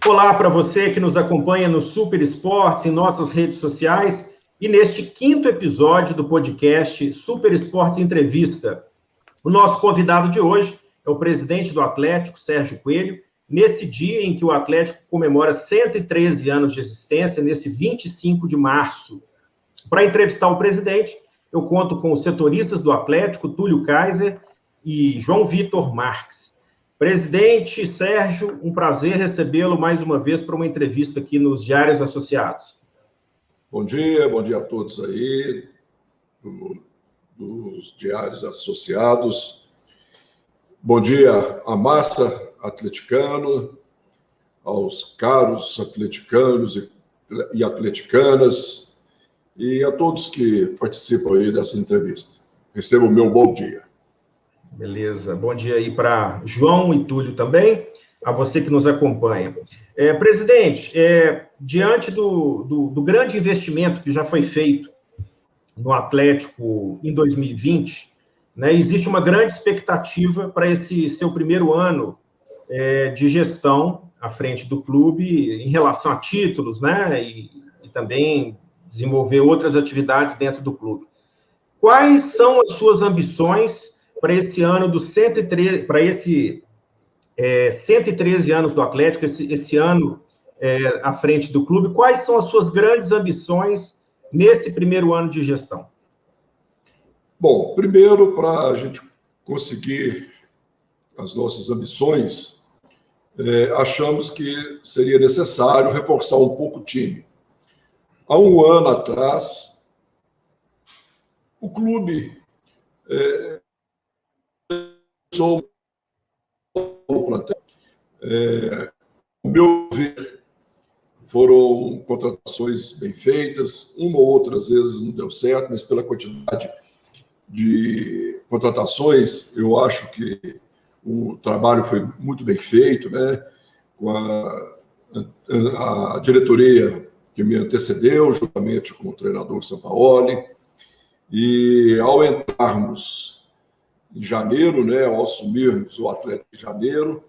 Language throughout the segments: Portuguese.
Olá para você que nos acompanha no Super Esportes, em nossas redes sociais e neste 5º episódio do podcast Super Esportes Entrevista. O nosso convidado de hoje é o presidente do Atlético, Sérgio Coelho, nesse dia em que o Atlético comemora 113 anos de existência, nesse 25 de março. Para entrevistar o presidente, eu conto com os setoristas do Atlético, Túlio Kaiser e João Vitor Marques. Presidente Sérgio, um prazer recebê-lo mais uma vez para uma entrevista aqui nos Diários Associados. Bom dia a todos aí, dos Diários Associados. Bom dia à massa atleticana, aos caros atleticanos e atleticanas e a todos que participam aí dessa entrevista. Receba o meu bom dia. Beleza, bom dia aí para João e Túlio também, a você que nos acompanha. Presidente, diante do grande investimento que já foi feito no Atlético em 2020, né, existe uma grande expectativa para esse seu primeiro ano de gestão à frente do clube em relação a títulos, né, e também desenvolver outras atividades dentro do clube. Quais são as suas ambições para esse ano do 113, para esse 113 anos do Atlético, esse ano à frente do clube? Quais são as suas grandes ambições nesse primeiro ano de gestão? Bom, primeiro, para a gente conseguir as nossas ambições, achamos que seria necessário reforçar um pouco o time. Há um ano atrás, o clube começou o plantel. Ao meu ver, foram contratações bem feitas, uma ou outra às vezes não deu certo, mas pela quantidade de contratações, eu acho que o trabalho foi muito bem feito, né? Com a diretoria que me antecedeu, juntamente com o treinador Sampaoli, e ao entrarmos em janeiro, né, ao assumirmos o Atlético em janeiro,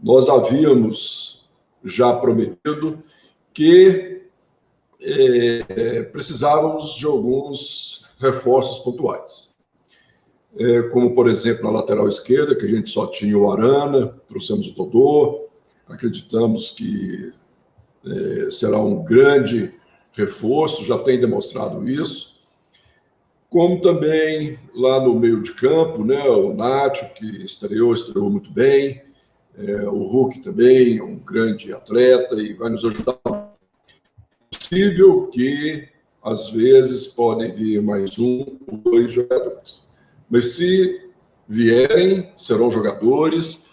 nós havíamos já prometido que precisávamos de alguns reforços pontuais. Como, por exemplo, na lateral esquerda, que a gente só tinha o Arana, trouxemos o Dodô, acreditamos que será um grande reforço, já tem demonstrado isso. Como também lá no meio de campo, né, o Nacho, que estreou muito bem, o Hulk também é um grande atleta e vai nos ajudar. É possível que, às vezes, podem vir mais um ou dois jogadores. Mas se vierem, serão jogadores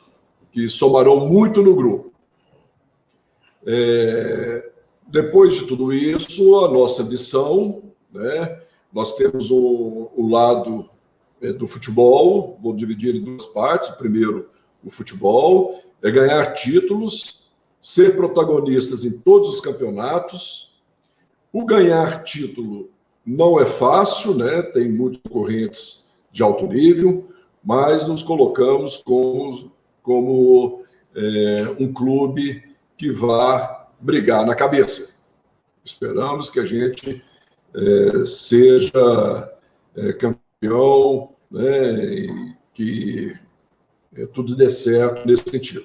que somarão muito no grupo. Depois de tudo isso, a nossa ambição, né, nós temos o lado do futebol, vou dividir em duas partes. Primeiro, o futebol, ganhar títulos, ser protagonistas em todos os campeonatos. O ganhar título não é fácil, né? Tem muitos concorrentes de alto nível, mas nos colocamos como um clube que vá brigar na cabeça. Esperamos que a gente seja campeão, né, e que tudo dê certo nesse sentido.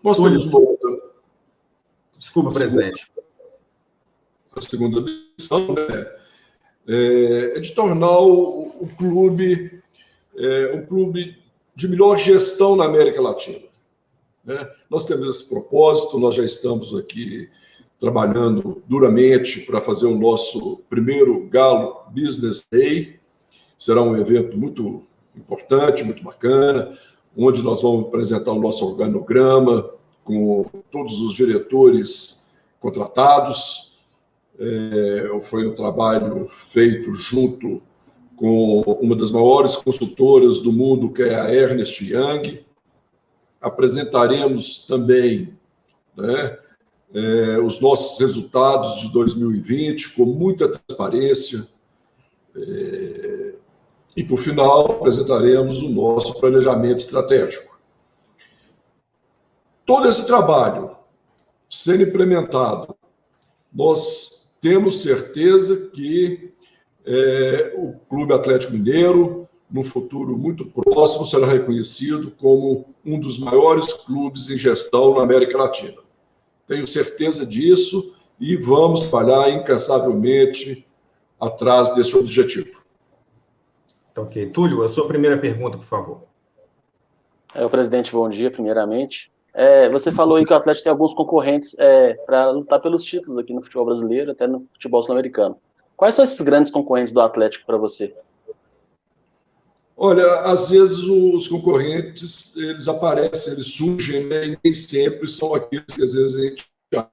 Nós temos uma outra... Desculpa, presidente. A segunda missão, né, é de tornar o clube um clube de melhor gestão na América Latina, né? Nós temos esse propósito, nós já estamos aqui trabalhando duramente para fazer o nosso primeiro Galo Business Day. Será um evento muito importante, muito bacana, onde nós vamos apresentar o nosso organograma com todos os diretores contratados. Foi um trabalho feito junto com uma das maiores consultoras do mundo, que é a Ernst Young. Apresentaremos também, né, os nossos resultados de 2020 com muita transparência. E, por final, apresentaremos o nosso planejamento estratégico. Todo esse trabalho sendo implementado, nós temos certeza que o Clube Atlético Mineiro, no futuro muito próximo, será reconhecido como um dos maiores clubes em gestão na América Latina. Tenho certeza disso e vamos trabalhar incansavelmente atrás desse objetivo. Então, ok. Túlio, a sua primeira pergunta, por favor. Presidente, bom dia, primeiramente. Você falou aí que o Atlético tem alguns concorrentes para lutar pelos títulos aqui no futebol brasileiro, até no futebol sul-americano. Quais são esses grandes concorrentes do Atlético para você? Olha, às vezes os concorrentes, eles aparecem, eles surgem, né, e nem sempre são aqueles que às vezes a gente chama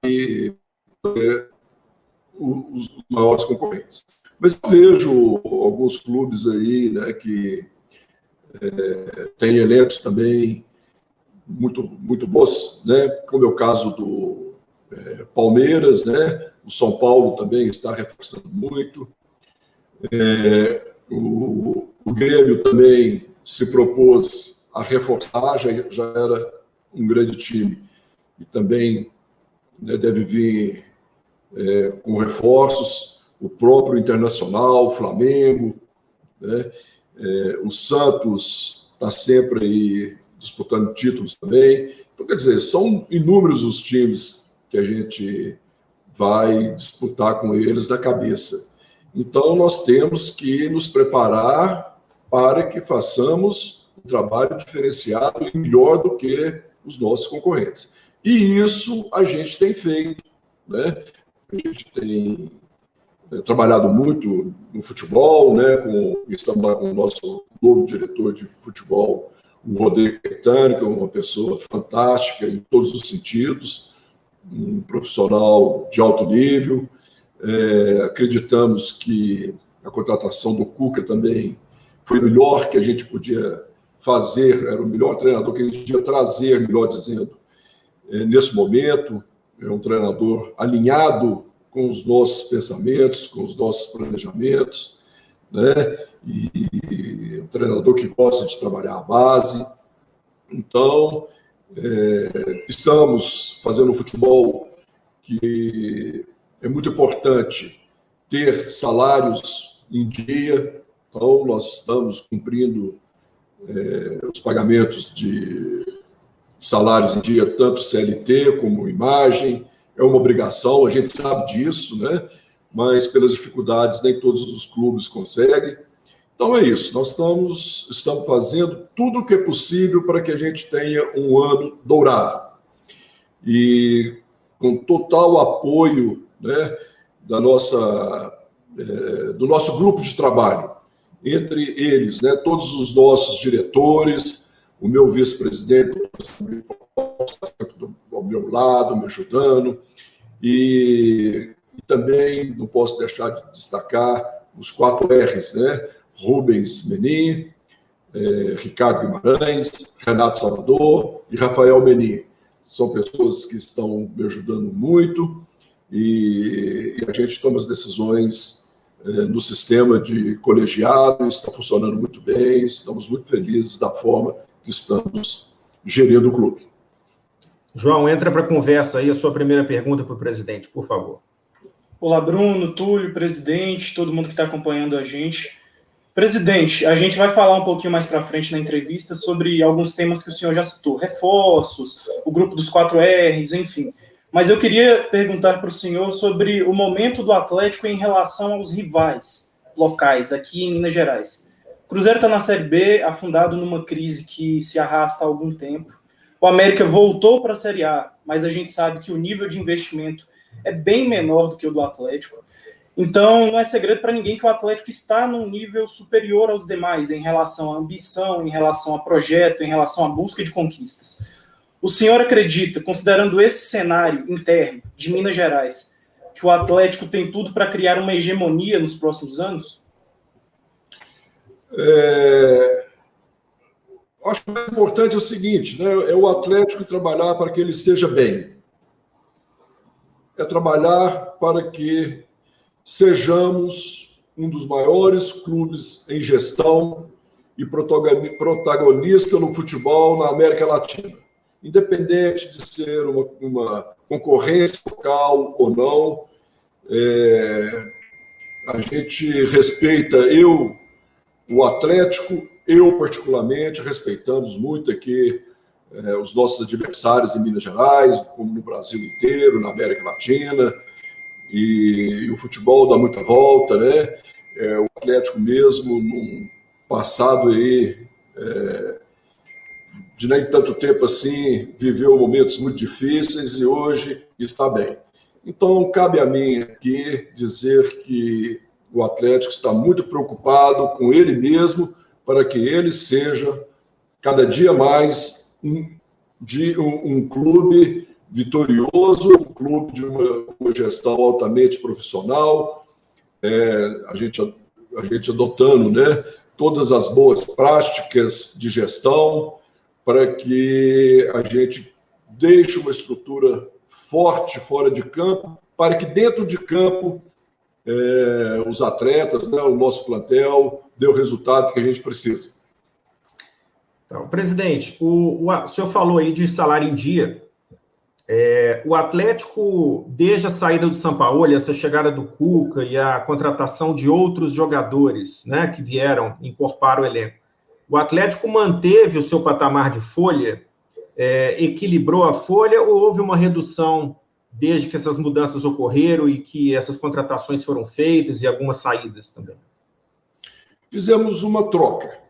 os maiores concorrentes. Mas eu vejo alguns clubes aí, né, que têm elencos também muito bons, né, como é o caso do Palmeiras, né, o São Paulo também está reforçando muito. O Grêmio também se propôs a reforçar, já era um grande time, e também, né, deve vir com reforços. O próprio Internacional, o Flamengo, né, o Santos está sempre aí disputando títulos também. Então, quer dizer, são inúmeros os times que a gente vai disputar com eles na cabeça. Então, nós temos que nos preparar para que façamos um trabalho diferenciado e melhor do que os nossos concorrentes. E isso a gente tem feito, né? A gente tem trabalhado muito no futebol, né? Estamos lá com o nosso novo diretor de futebol, o Rodrigo Caetano, que é uma pessoa fantástica em todos os sentidos, um profissional de alto nível. Acreditamos que a contratação do Cuca também foi o melhor que a gente podia fazer, era o melhor treinador que a gente podia trazer, melhor dizendo, nesse momento. É um treinador alinhado com os nossos pensamentos, com os nossos planejamentos, né? E um treinador que gosta de trabalhar a base. Então, estamos fazendo um futebol que é muito importante ter salários em dia. Então, nós estamos cumprindo os pagamentos de salários em dia, tanto CLT como imagem. É uma obrigação, a gente sabe disso, né? Mas pelas dificuldades nem todos os clubes conseguem. Então é isso, nós estamos fazendo tudo o que é possível para que a gente tenha um ano dourado. E com total apoio, né, do nosso grupo de trabalho, entre eles, né, todos os nossos diretores, o meu vice-presidente, está sempre ao meu lado, me ajudando, e também não posso deixar de destacar os 4 R's, né? Rubens Menin, Ricardo Guimarães, Renato Salvador e Rafael Menin. São pessoas que estão me ajudando muito e a gente toma as decisões no sistema de colegiado, está funcionando muito bem, estamos muito felizes da forma que estamos gerindo o clube. João, entra para a conversa aí a sua primeira pergunta para o presidente, por favor. Olá, Bruno, Túlio, presidente, todo mundo que está acompanhando a gente. Presidente, a gente vai falar um pouquinho mais para frente na entrevista sobre alguns temas que o senhor já citou, reforços, o grupo dos 4 R's, enfim. Mas eu queria perguntar para o senhor sobre o momento do Atlético em relação aos rivais locais aqui em Minas Gerais. O Cruzeiro está na Série B, afundado numa crise que se arrasta há algum tempo. O América voltou para a Série A, mas a gente sabe que o nível de investimento é bem menor do que o do Atlético. Então, não é segredo para ninguém que o Atlético está num nível superior aos demais em relação à ambição, em relação a projeto, em relação à busca de conquistas. O senhor acredita, considerando esse cenário interno de Minas Gerais, que o Atlético tem tudo para criar uma hegemonia nos próximos anos? Acho que o mais importante é o seguinte, né? É o Atlético trabalhar para que ele esteja bem. É trabalhar para que sejamos um dos maiores clubes em gestão e protagonista no futebol na América Latina. independente de ser uma concorrência local ou não. A gente respeita, o Atlético, eu particularmente, respeitamos muito aqui os nossos adversários em Minas Gerais, como no Brasil inteiro, na América Latina, e o futebol dá muita volta, né? O Atlético mesmo, num passado aí, de nem tanto tempo assim, viveu momentos muito difíceis e hoje está bem. Então, cabe a mim aqui dizer que o Atlético está muito preocupado com ele mesmo para que ele seja, cada dia mais, um clube vitorioso, um clube de uma gestão altamente profissional, a gente adotando, né, todas as boas práticas de gestão para que a gente deixe uma estrutura forte fora de campo, para que dentro de campo os atletas, né, o nosso plantel, dê o resultado que a gente precisa. Então, presidente, o senhor falou aí de salário em dia. O Atlético, desde a saída do Sampaoli, essa chegada do Cuca e a contratação de outros jogadores, né, que vieram encorpar o elenco, o Atlético manteve o seu patamar de folha, equilibrou a folha, ou houve uma redução desde que essas mudanças ocorreram e que essas contratações foram feitas e algumas saídas também? Fizemos uma troca.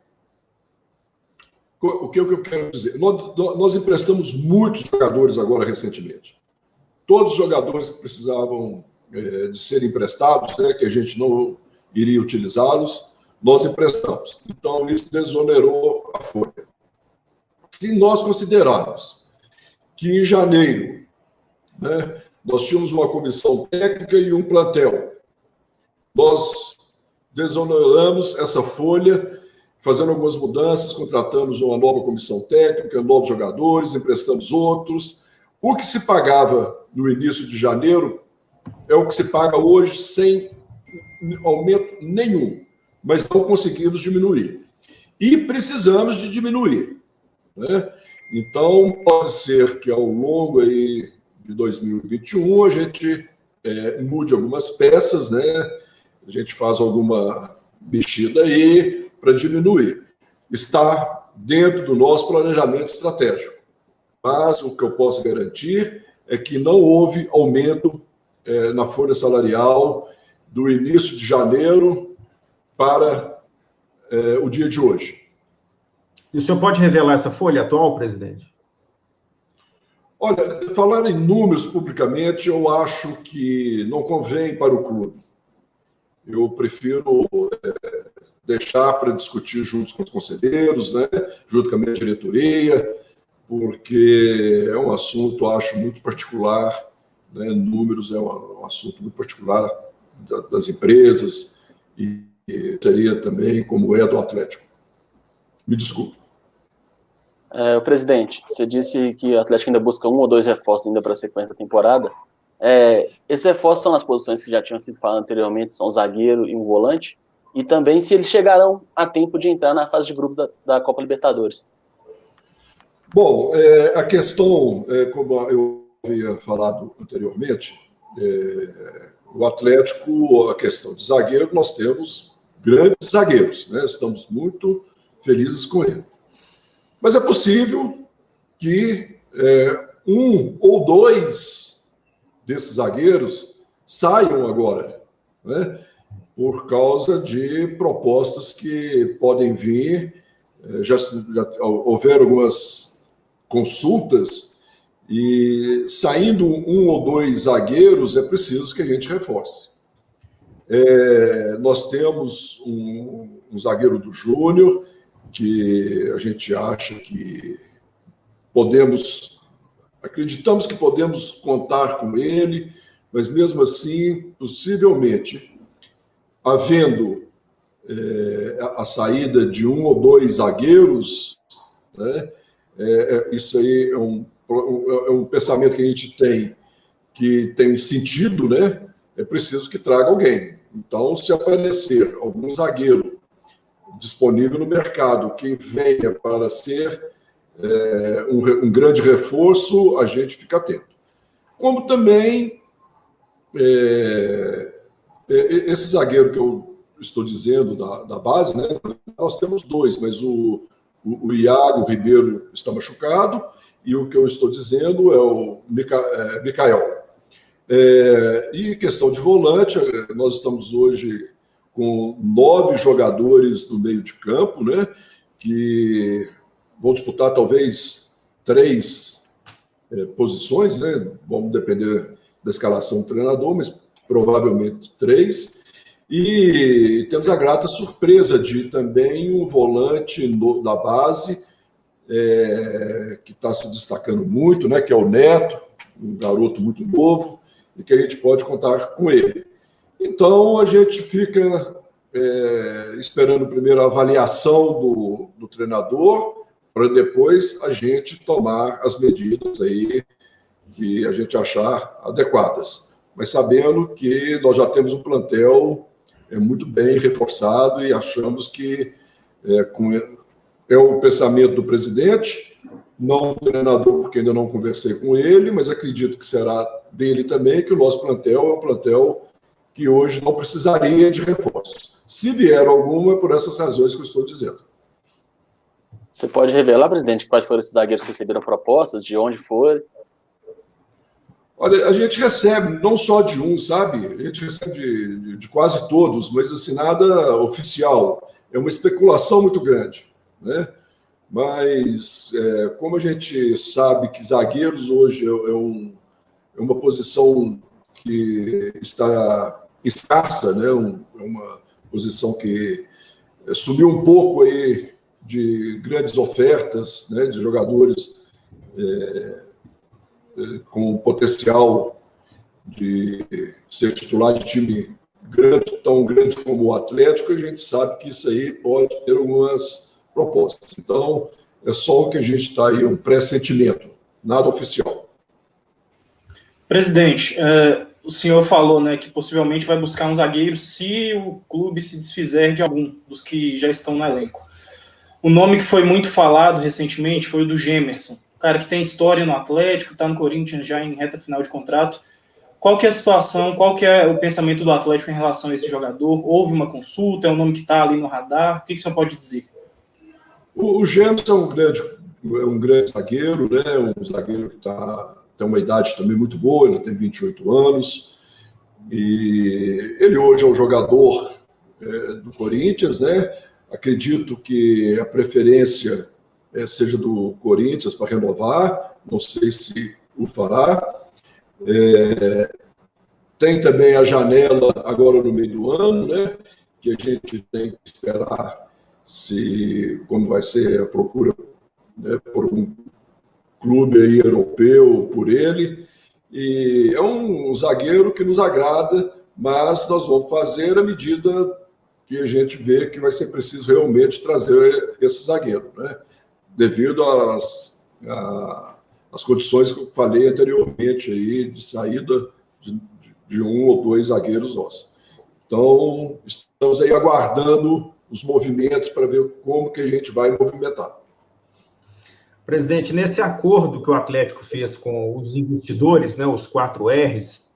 O que eu quero dizer? Nós emprestamos muitos jogadores agora recentemente. Todos os jogadores que precisavam de serem emprestados, né, que a gente não iria utilizá-los, nós emprestamos. Então, isso desonerou a folha. Se nós considerarmos que em janeiro, né, nós tínhamos uma comissão técnica e um plantel, nós desoneramos essa folha, fazendo algumas mudanças, contratamos uma nova comissão técnica, novos jogadores, emprestamos outros. O que se pagava no início de janeiro é o que se paga hoje sem aumento nenhum, mas não conseguimos diminuir. E precisamos de diminuir, né? Então, pode ser que ao longo aí de 2021 a gente mude algumas peças, né? A gente faz alguma mexida aí para diminuir. Está dentro do nosso planejamento estratégico. Mas o que eu posso garantir é que não houve aumento na folha salarial do início de janeiro para o dia de hoje. E o senhor pode revelar essa folha atual, presidente? Olha, falar em números publicamente, eu acho que não convém para o clube. Eu prefiro deixar para discutir juntos com os conselheiros, né, junto com a minha diretoria, porque é um assunto, acho, muito particular, né, números é um assunto muito particular das empresas e seria também como é do Atlético. Me desculpe. Presidente, você disse que o Atlético ainda busca 1 ou 2 reforços ainda para a sequência da temporada. Esses reforços são nas posições que já tinham sido faladas anteriormente, são um zagueiro e um volante, e também se eles chegarão a tempo de entrar na fase de grupos da Copa Libertadores. Bom, a questão, como eu havia falado anteriormente, o Atlético, a questão de zagueiro, nós temos grandes zagueiros, né? Estamos muito felizes com ele. Mas é possível que 1 ou 2 desses zagueiros saiam agora, né? Por causa de propostas que podem vir. Já houveram algumas consultas e saindo 1 ou 2 zagueiros é preciso que a gente reforce. Nós temos um zagueiro do Júnior que a gente acha que acreditamos que podemos contar com ele, mas mesmo assim, possivelmente, havendo a saída de 1 ou 2 zagueiros, né, isso aí é um pensamento que a gente tem, que tem sentido, né? É preciso que traga alguém. Então, se aparecer algum zagueiro disponível no mercado que venha para ser um grande reforço, a gente fica atento. Como também esse zagueiro que eu estou dizendo da base, né, nós temos dois, mas o Iago Ribeiro está machucado e o que eu estou dizendo é o Mikael. E questão de volante, nós estamos hoje com 9 jogadores no meio de campo, né, que vão disputar talvez 3 posições, né, vamos depender da escalação do treinador, mas provavelmente 3. E temos a grata surpresa de também um volante da base que está se destacando muito, né, que é o Neto, um garoto muito novo, e que a gente pode contar com ele. Então, a gente fica esperando primeiro a avaliação do treinador, para depois a gente tomar as medidas aí que a gente achar adequadas. Mas sabendo que nós já temos um plantel muito bem reforçado e achamos que é o pensamento do presidente, não do treinador, porque ainda não conversei com ele, mas acredito que será dele também, que o nosso plantel é um plantel que hoje não precisaria de reforços. Se vier alguma, é por essas razões que eu estou dizendo. Você pode revelar, presidente, quais foram esses zagueiros que receberam propostas, de onde foram? Olha, a gente recebe não só de um, sabe? A gente recebe de quase todos, mas assim, nada oficial. É uma especulação muito grande, né? Mas, como a gente sabe que zagueiros hoje é uma posição que está escassa, né? É uma posição que subiu um pouco aí de grandes ofertas, né? De jogadores com potencial de ser titular de time grande, tão grande como o Atlético, a gente sabe que isso aí pode ter algumas propostas. Então, é só o que a gente está aí, um pressentimento, nada oficial. Presidente, o senhor falou, né, que possivelmente vai buscar um zagueiro se o clube se desfizer de algum dos que já estão no elenco. O nome que foi muito falado recentemente foi o do Gemerson, cara que tem história no Atlético, está no Corinthians já em reta final de contrato. Qual que é a situação, qual que é o pensamento do Atlético em relação a esse jogador? Houve uma consulta, é um nome que está ali no radar? O que o senhor pode dizer? O Gemerson é um grande zagueiro, né? Um zagueiro que tem uma idade também muito boa, ele tem 28 anos, e ele hoje é um jogador do Corinthians, né? Acredito que a preferência seja do Corinthians para renovar, não sei se o fará. Tem também a janela agora no meio do ano, né, que a gente tem que esperar como vai ser a procura, né, por um clube aí europeu por ele. E é um zagueiro que nos agrada, mas nós vamos fazer à medida que a gente vê que vai ser preciso realmente trazer esse zagueiro, né, devido às condições que eu falei anteriormente aí de saída de um ou dois zagueiros nossos. Então, estamos aí aguardando os movimentos para ver como que a gente vai movimentar. Presidente, nesse acordo que o Atlético fez com os investidores, né, os 4 R's,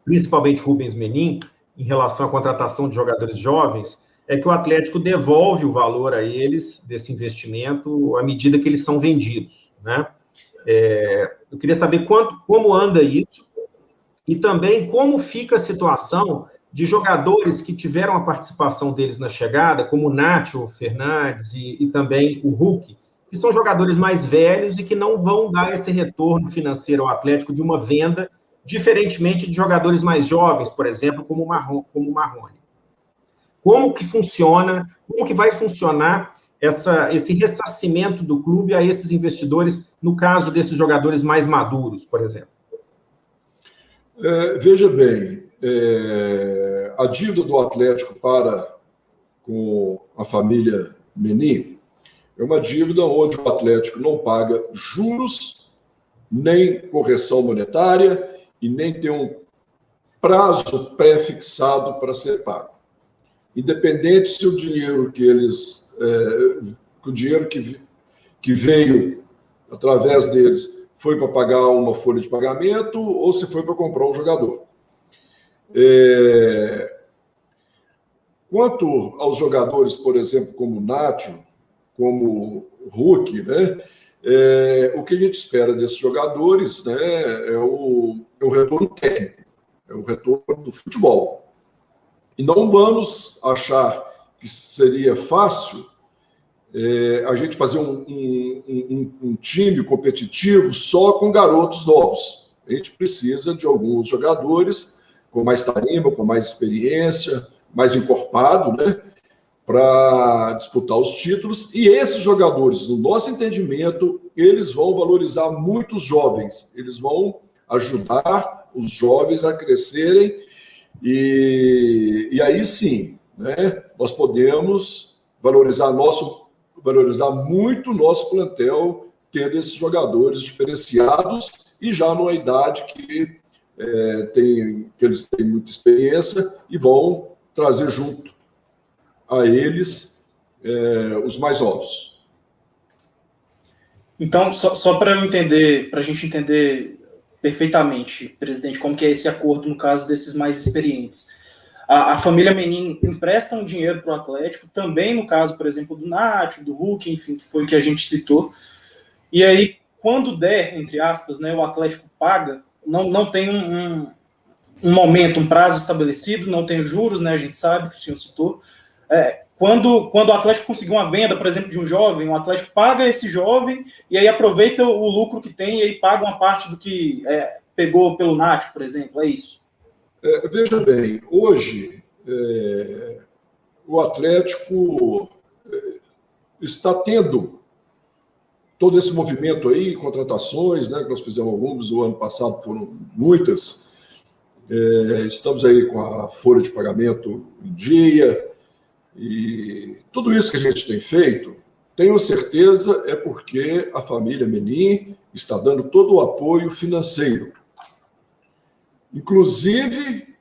principalmente Rubens Menin, em relação à contratação de jogadores jovens, é que o Atlético devolve o valor a eles desse investimento à medida que eles são vendidos, né? Eu queria saber como anda isso e também como fica a situação de jogadores que tiveram a participação deles na chegada, como o Nacho Fernandes e também o Hulk, que são jogadores mais velhos e que não vão dar esse retorno financeiro ao Atlético de uma venda, diferentemente de jogadores mais jovens, por exemplo, como o Marrone. Como que funciona, como que vai funcionar esse ressarcimento do clube a esses investidores, no caso desses jogadores mais maduros, por exemplo? Veja bem, a dívida do Atlético com a família Menin é uma dívida onde o Atlético não paga juros, nem correção monetária e nem tem um prazo pré-fixado para ser pago. Independente se o dinheiro que veio através deles, foi para pagar uma folha de pagamento ou se foi para comprar um jogador. Quanto aos jogadores, por exemplo, como o Nacho, como o Hulk, né? O que a gente espera desses jogadores, né, é o retorno técnico, é o retorno do futebol. E não vamos achar que seria fácil a gente fazer um time competitivo só com garotos novos. A gente precisa de alguns jogadores com mais tarimba, com mais experiência, mais encorpado, né, para disputar os títulos. E esses jogadores, no nosso entendimento, eles vão valorizar muito os jovens, eles vão ajudar os jovens a crescerem e aí sim, né, nós podemos valorizar muito o nosso plantel, tendo esses jogadores diferenciados e já numa idade que eles têm muita experiência e vão trazer junto a eles os mais novos. Então, só para eu entender, para a gente entender perfeitamente, presidente, como que é esse acordo no caso desses mais experientes. A família Menin empresta um dinheiro para o Atlético, também no caso, por exemplo, do Nacho, do Hulk, enfim, que foi o que a gente citou. E aí, quando der, entre aspas, né, o Atlético paga, não tem um momento, um prazo estabelecido, não tem juros, né, a gente sabe que o senhor citou. Quando o Atlético conseguir uma venda, por exemplo, de um jovem, o Atlético paga esse jovem e aí aproveita o lucro que tem e aí paga uma parte do que pegou pelo Nacho, por exemplo, é isso? Veja bem, hoje o Atlético está tendo todo esse movimento aí, contratações, né, que nós fizemos algumas, o ano passado foram muitas. Estamos aí com a folha de pagamento em dia, e tudo isso que a gente tem feito, tenho certeza, é porque a família Menin está dando todo o apoio financeiro, inclusive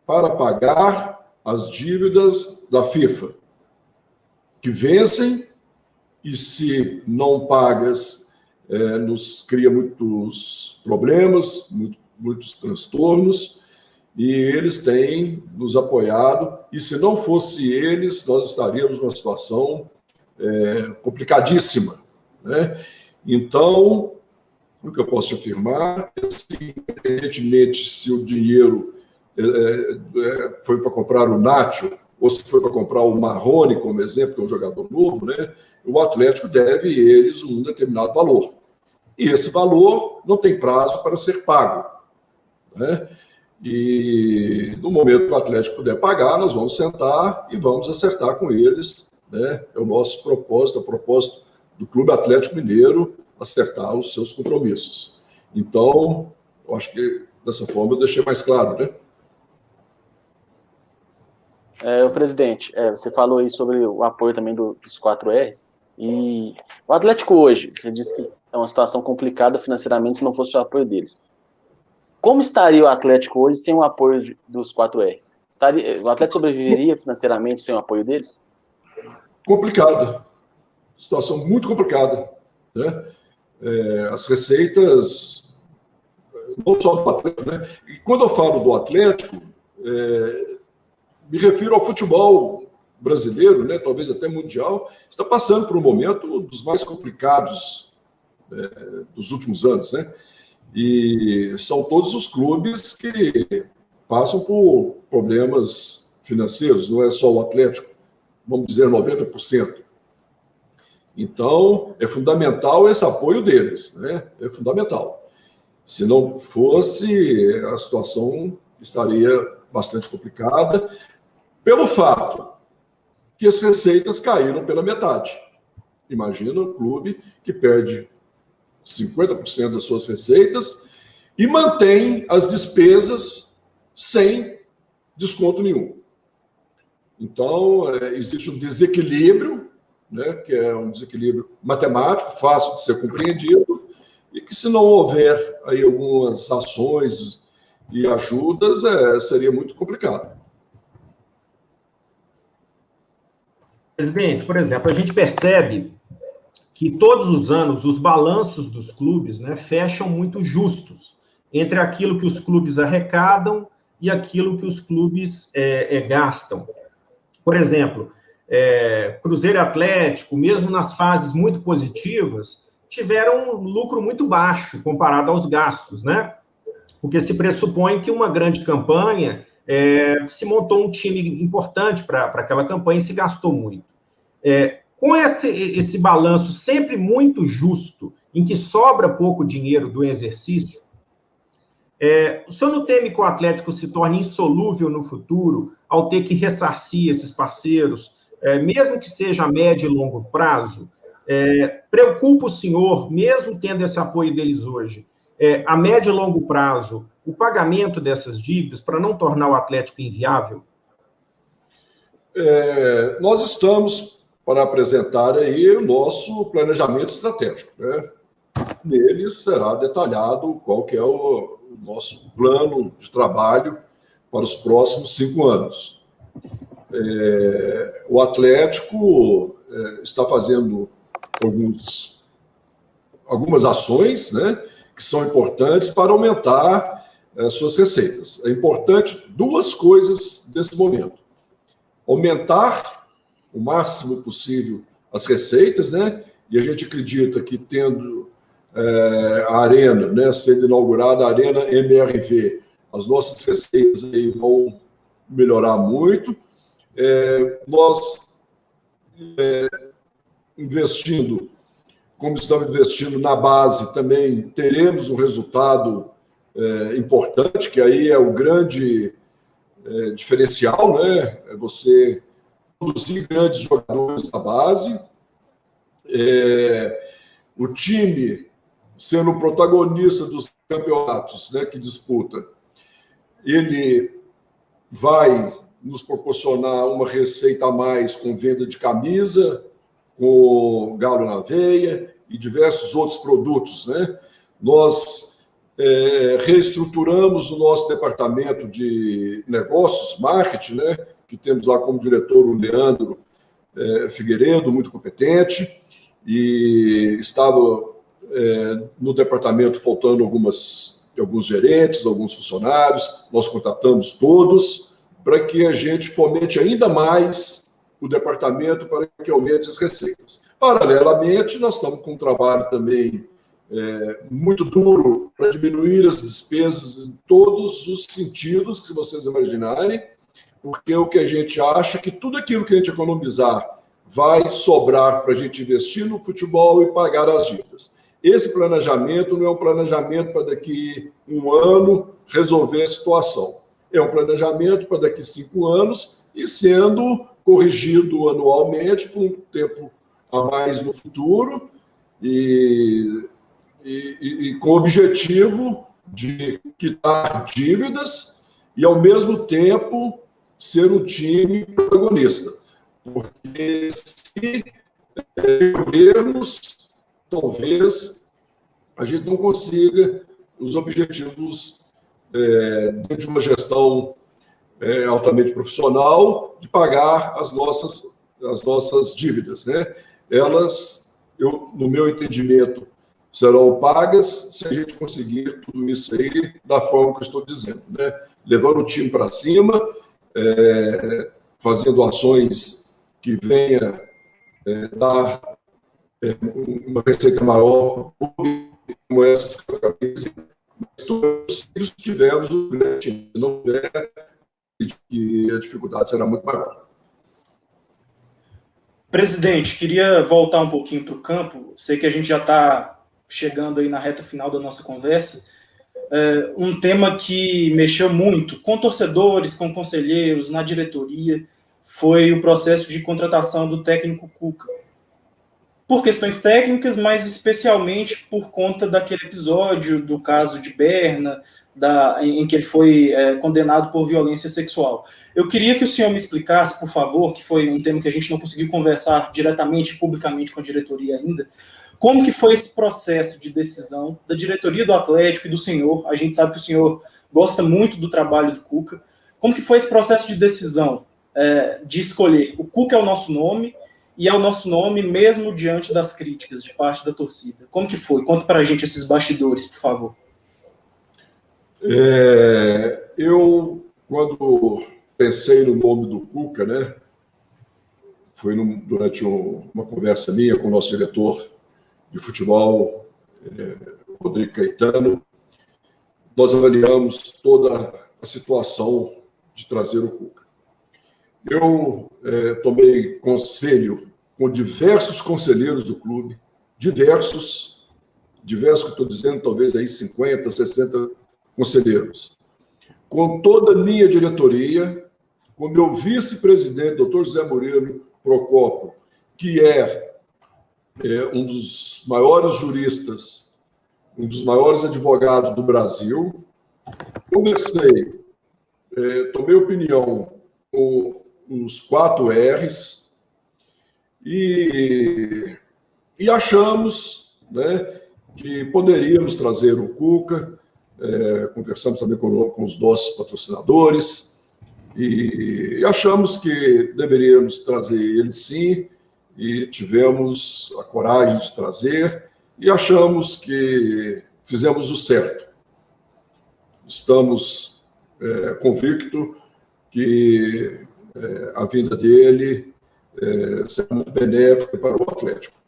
para pagar as dívidas da FIFA, que vencem, e se não pagas, nos cria muitos problemas, muitos transtornos, e eles têm nos apoiado, e se não fosse eles, nós estaríamos numa situação complicadíssima, né? Então, o que eu posso te afirmar é que, independentemente se o dinheiro foi para comprar o Nacho, ou se foi para comprar o Marrone, como exemplo, que é um jogador novo, né? O Atlético deve a eles um determinado valor. E esse valor não tem prazo para ser pago, né? E no momento que o Atlético puder pagar, nós vamos sentar e vamos acertar com eles, né? É o nosso propósito, o propósito do Clube Atlético Mineiro, acertar os seus compromissos. Então, eu acho que dessa forma eu deixei mais claro, né? O presidente, você falou aí sobre o apoio também dos 4Rs, e o Atlético hoje, você disse que é uma situação complicada financeiramente se não fosse o apoio deles. Como estaria o Atlético hoje sem o apoio dos 4Rs? O Atlético sobreviveria financeiramente sem o apoio deles? Complicada. Situação muito complicada, né? As receitas, não só do Atlético, né? E quando eu falo do Atlético, me refiro ao futebol brasileiro, né? Talvez até mundial, está passando por um momento dos mais complicados dos últimos anos, né? E são todos os clubes que passam por problemas financeiros, não é só o Atlético, vamos dizer 90%. Então, é fundamental esse apoio deles, né? É fundamental. Se não fosse, a situação estaria bastante complicada, pelo fato que as receitas caíram pela metade. Imagina um clube que perde 50% das suas receitas e mantém as despesas sem desconto nenhum. Então, existe um desequilíbrio, né, que é um desequilíbrio matemático, fácil de ser compreendido, e que se não houver aí algumas ações e ajudas, seria muito complicado. Presidente, por exemplo, a gente percebe que todos os anos os balanços dos clubes, né, fecham muito justos entre aquilo que os clubes arrecadam e aquilo que os clubes gastam. Por exemplo, Cruzeiro e Atlético, mesmo nas fases muito positivas, tiveram um lucro muito baixo comparado aos gastos, né? Porque se pressupõe que uma grande campanha se montou um time importante para aquela campanha e se gastou muito. Com esse balanço sempre muito justo, em que sobra pouco dinheiro do exercício, o senhor não teme que o Atlético se torne insolúvel no futuro ao ter que ressarcir esses parceiros, mesmo que seja a médio e longo prazo? Preocupa o senhor, mesmo tendo esse apoio deles hoje, a médio e longo prazo, o pagamento dessas dívidas para não tornar o Atlético inviável? Nós estamos para apresentar aí o nosso planejamento estratégico, né? Nele será detalhado qual que é o nosso plano de trabalho para os próximos 5 anos. O Atlético está fazendo algumas ações, né, que são importantes para aumentar suas receitas. É importante 2 coisas nesse momento: aumentar o máximo possível as receitas, né? E a gente acredita que tendo a Arena, né, sendo inaugurada a Arena MRV, as nossas receitas aí vão melhorar muito. Nós investindo, como estamos investindo na base, também teremos um resultado importante, que aí é o grande diferencial, né? É você produzir grandes jogadores na base, o time sendo o protagonista dos campeonatos, né, que disputa, ele vai nos proporcionar uma receita a mais com venda de camisa, com galo na veia e diversos outros produtos, né? Nós reestruturamos o nosso departamento de negócios, marketing, né, que temos lá como diretor o Leandro Figueiredo, muito competente, e estava no departamento faltando alguns gerentes, alguns funcionários. Nós contratamos todos para que a gente fomente ainda mais o departamento para que aumente as receitas. Paralelamente, nós estamos com um trabalho também muito duro para diminuir as despesas em todos os sentidos que vocês imaginarem, porque o que a gente acha é que tudo aquilo que a gente economizar vai sobrar para a gente investir no futebol e pagar as dívidas. Esse planejamento não é um planejamento para daqui 1 ano resolver a situação. É um planejamento para daqui 5 anos e sendo corrigido anualmente por um tempo a mais no futuro e com o objetivo de quitar dívidas e, ao mesmo tempo, ser um time protagonista. Porque se perdermos, talvez a gente não consiga os objetivos dentro de uma gestão altamente profissional de pagar as nossas dívidas, né? Elas, no meu entendimento, serão pagas se a gente conseguir tudo isso aí da forma que eu estou dizendo, né? Levando o time para cima, fazendo ações que venha dar uma receita maior, como essas que eu acabei de dizer. Mas todos se tivermos o grande time, se não tiver, que a dificuldade será muito maior. Presidente, queria voltar um pouquinho para o campo. Sei que a gente já está chegando aí na reta final da nossa conversa. Um tema que mexeu muito com torcedores, com conselheiros, na diretoria, foi o processo de contratação do técnico Cuca. Por questões técnicas, mas especialmente por conta daquele episódio do caso de Berna, em que ele foi condenado por violência sexual. Eu queria que o senhor me explicasse, por favor, que foi um tema que a gente não conseguiu conversar diretamente, publicamente com a diretoria ainda, como que foi esse processo de decisão da diretoria do Atlético e do senhor. A gente sabe que o senhor gosta muito do trabalho do Cuca. Como que foi esse processo de decisão de escolher? O Cuca é o nosso nome e ao nosso nome, mesmo diante das críticas de parte da torcida. Como que foi? Conta pra gente esses bastidores, por favor. Eu, quando pensei no nome do Cuca, né, foi durante uma conversa minha com o nosso diretor de futebol, Rodrigo Caetano, nós avaliamos toda a situação de trazer o Cuca. Eu tomei conselho com diversos conselheiros do clube, diversos que eu estou dizendo, talvez aí 50, 60 conselheiros, com toda a minha diretoria, com meu vice-presidente, doutor José Murilo Procópio, que é um dos maiores juristas, um dos maiores advogados do Brasil. Conversei, tomei opinião com os 4 R's e achamos, né, que poderíamos trazer o Cuca. Conversamos também com os nossos patrocinadores e achamos que deveríamos trazer ele sim, e tivemos a coragem de trazer e achamos que fizemos o certo. Estamos convictos que a vinda dele será muito benéfica para o Atlético.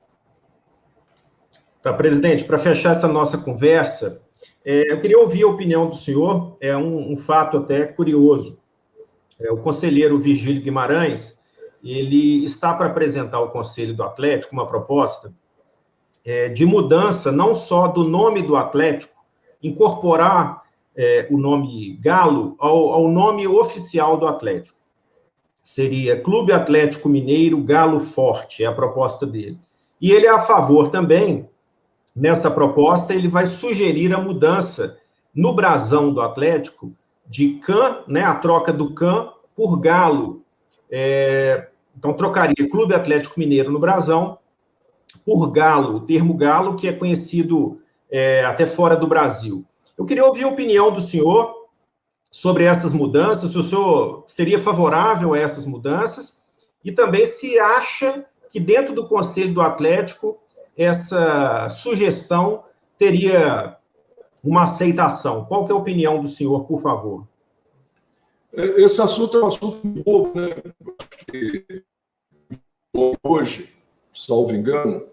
Tá, presidente, para fechar essa nossa conversa, eu queria ouvir a opinião do senhor, um fato até curioso. O conselheiro Virgílio Guimarães, ele está para apresentar ao Conselho do Atlético uma proposta de mudança, não só do nome do Atlético, incorporar o nome Galo ao nome oficial do Atlético. Seria Clube Atlético Mineiro Galo Forte, é a proposta dele. E ele é a favor também, nessa proposta, ele vai sugerir a mudança no brasão do Atlético de CAN, né, a troca do CAN por Galo. Então, trocaria Clube Atlético Mineiro no brasão por Galo, o termo Galo, que é conhecido até fora do Brasil. Eu queria ouvir a opinião do senhor sobre essas mudanças, se o senhor seria favorável a essas mudanças, e também se acha que dentro do Conselho do Atlético essa sugestão teria uma aceitação. Qual que é a opinião do senhor, por favor? Esse assunto é um assunto novo, né? Hoje, salvo engano,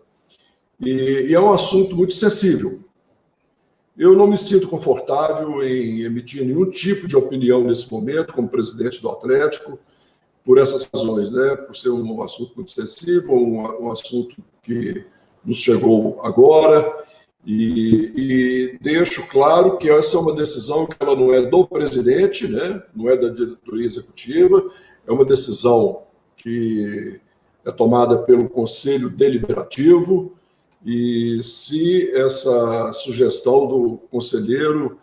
e é um assunto muito sensível. Eu não me sinto confortável em emitir nenhum tipo de opinião nesse momento, como presidente do Atlético, por essas razões, né? Por ser um assunto muito sensível, um assunto que nos chegou agora, e deixo claro que essa é uma decisão que ela não é do presidente, né? Não é da diretoria executiva, é uma decisão que é tomada pelo Conselho Deliberativo, e se essa sugestão do conselheiro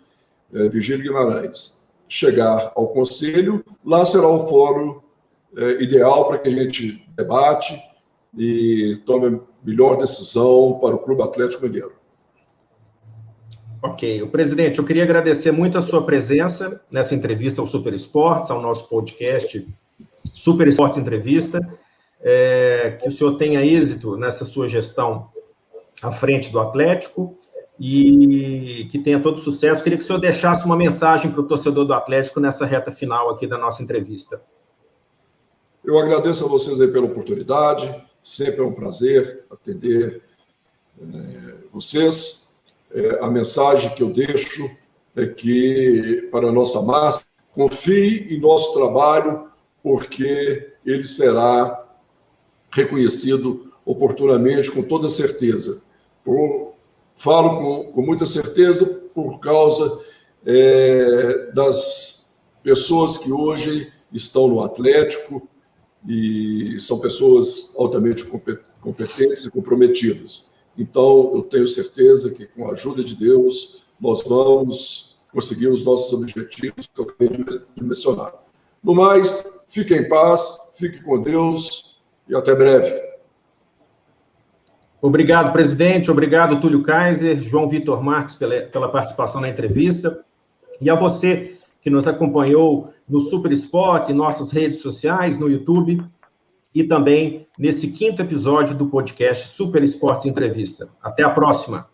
Virgílio Guimarães chegar ao Conselho, lá será o fórum ideal para que a gente debate e tome a melhor decisão para o Clube Atlético Mineiro. Ok. Presidente, eu queria agradecer muito a sua presença nessa entrevista ao Super Esportes, ao nosso podcast Super Esportes Entrevista, que o senhor tenha êxito nessa sua gestão à frente do Atlético e que tenha todo sucesso. Queria que o senhor deixasse uma mensagem para o torcedor do Atlético nessa reta final aqui da nossa entrevista. Eu agradeço a vocês aí pela oportunidade, sempre é um prazer atender vocês. A mensagem que eu deixo é que, para a nossa massa, confie em nosso trabalho, porque ele será reconhecido oportunamente, com toda certeza. Falo com muita certeza por causa das pessoas que hoje estão no Atlético, e são pessoas altamente competentes e comprometidas. Então, eu tenho certeza que, com a ajuda de Deus, nós vamos conseguir os nossos objetivos que eu acabei de mencionar. No mais, fique em paz, fique com Deus e até breve. Obrigado, presidente. Obrigado, Túlio Kaiser, João Vitor Marques, pela participação na entrevista. E a você que nos acompanhou no Super Esportes, em nossas redes sociais, no YouTube. e também nesse 5º episódio do podcast Super Esportes Entrevista. Até a próxima!